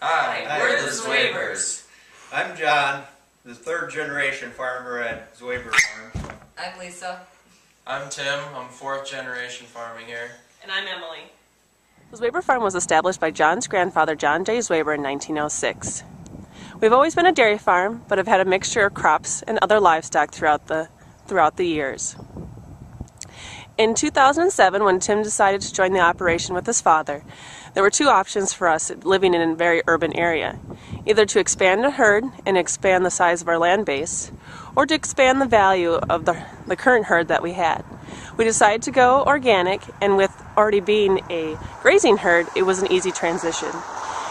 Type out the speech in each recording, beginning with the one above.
Hi, we're the Zwebers. I'm John, the third generation farmer at Zweber Farms. I'm Lisa. I'm Tim. I'm fourth generation farming here. And I'm Emily. The Zweber Farm was established by John's grandfather, John J. Zweber, in 1906. We've always been a dairy farm, but have had a mixture of crops and other livestock throughout the years. In 2007, when Tim decided to join the operation with his father, there were two options for us living in a very urban area: either to expand the herd and expand the size of our land base, or to expand the value of the current herd that we had. We decided to go organic, and with already being a grazing herd, it was an easy transition.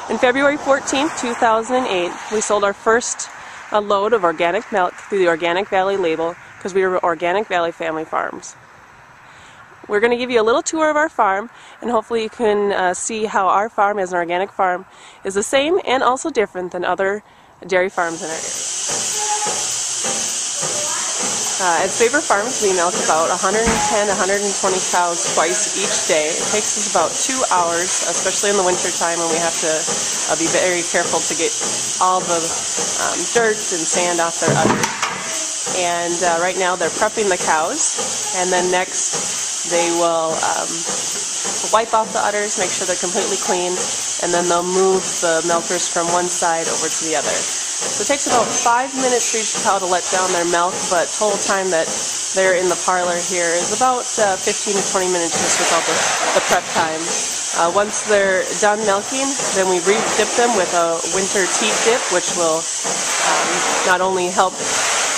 In February 14, 2008, we sold our first load of organic milk through the Organic Valley label because we were Organic Valley Family Farms. We're going to give you a little tour of our farm, and hopefully you can see how our farm as an organic farm is the same and also different than other dairy farms in our area. At Zweber Farms, we milk about 110, 120 cows twice each day. It takes us about 2 hours, especially in the winter time when we have to be very careful to get all the dirt and sand off their udders. And right now they're prepping the cows, and then next they will wipe off the udders, make sure they're completely clean, and then they'll move the milkers from one side over to the other. So it takes about 5 minutes for each cow to let down their milk, but total time that they're in the parlor here is about 15 to 20 minutes just with all the prep time. Once they're done milking, then we re-dip them with a winter teat dip, which will not only help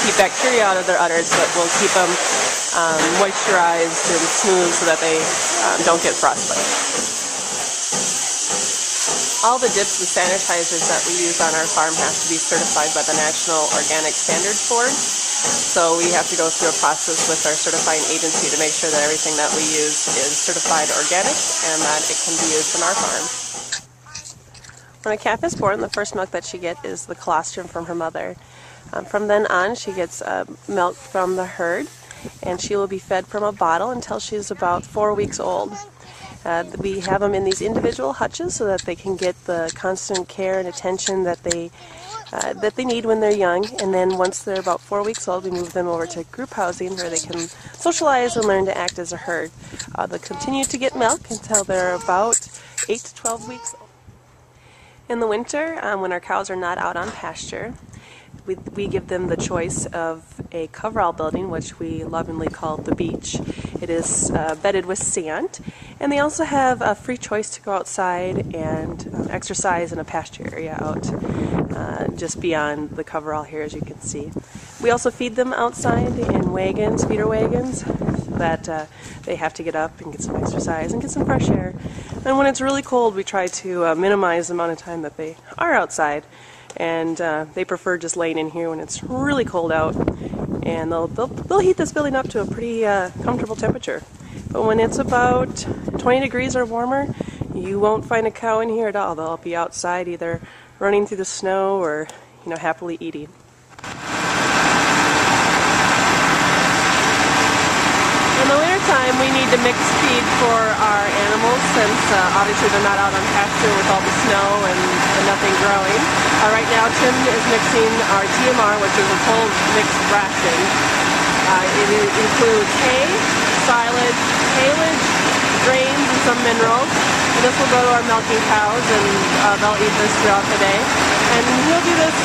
keep bacteria out of their udders, but will keep them moisturized and smooth so that they don't get frostbite. All the dips and sanitizers that we use on our farm have to be certified by the National Organic Standards Board. So we have to go through a process with our certifying agency to make sure that everything that we use is certified organic and that it can be used in our farm. When a calf is born, the first milk that she gets is the colostrum from her mother. From then on, she gets milk from the herd, and she will be fed from a bottle until she's about 4 weeks old. We have them in these individual hutches so that they can get the constant care and attention that they need when they're young. And then once they're about 4 weeks old, we move them over to group housing where they can socialize and learn to act as a herd. They'll continue to get milk until they're about 8 to 12 weeks old. In the winter, when our cows are not out on pasture, we give them the choice of a coverall building, which we lovingly call the beach. It is bedded with sand, and they also have a free choice to go outside and exercise in a pasture area out just beyond the coverall here, as you can see. We also feed them outside in wagons, feeder wagons, that they have to get up and get some exercise and get some fresh air. And when it's really cold, we try to minimize the amount of time that they are outside. And they prefer just laying in here when it's really cold out, and they'll heat this building up to a pretty comfortable temperature. But when it's about 20 degrees or warmer, you won't find a cow in here at all. They'll be outside either running through the snow or happily eating. In the wintertime, we need to mix feed for our animals since obviously they're not out on pasture with all the snow and nothing growing. Right now, Tim is mixing our TMR, which is a full mixed ration. It includes hay, silage, haylage, grains, and some minerals. And this will go to our milking cows, and they'll eat this throughout the day. And we'll do this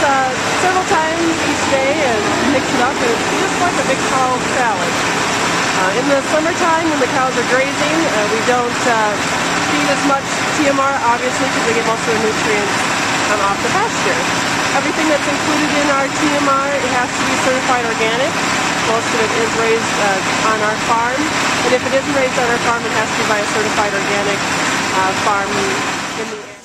several times each day and mix it up, and it's just like a big cow salad. In the summertime, when the cows are grazing, we don't feed as much TMR, obviously, because they get most of the nutrients off the pasture. Everything that's included in our TMR, it has to be certified organic. Most of it is raised on our farm, and if it isn't raised on our farm, it has to be by a certified organic farm in the area.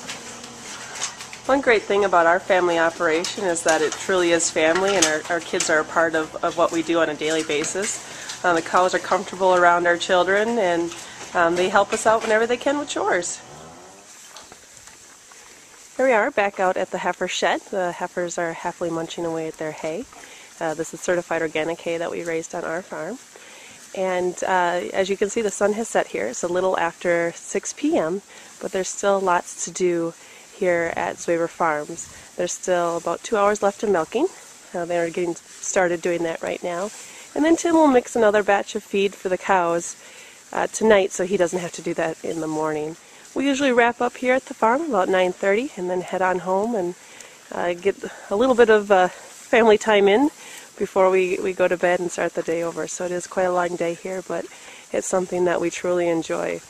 One great thing about our family operation is that it truly is family, and our kids are a part of what we do on a daily basis. The cows are comfortable around our children, and they help us out whenever they can with chores. Here we are back out at the heifer shed. The heifers are happily munching away at their hay. This is certified organic hay that we raised on our farm. And as you can see, the sun has set here. It's a little after 6 p.m., but there's still lots to do here at Zweber Farms. There's still about 2 hours left of milking. They're getting started doing that right now. And then Tim will mix another batch of feed for the cows tonight, so he doesn't have to do that in the morning. We usually wrap up here at the farm about 9:30 and then head on home and get a little bit of family time in before we go to bed and start the day over. So it is quite a long day here, but it's something that we truly enjoy.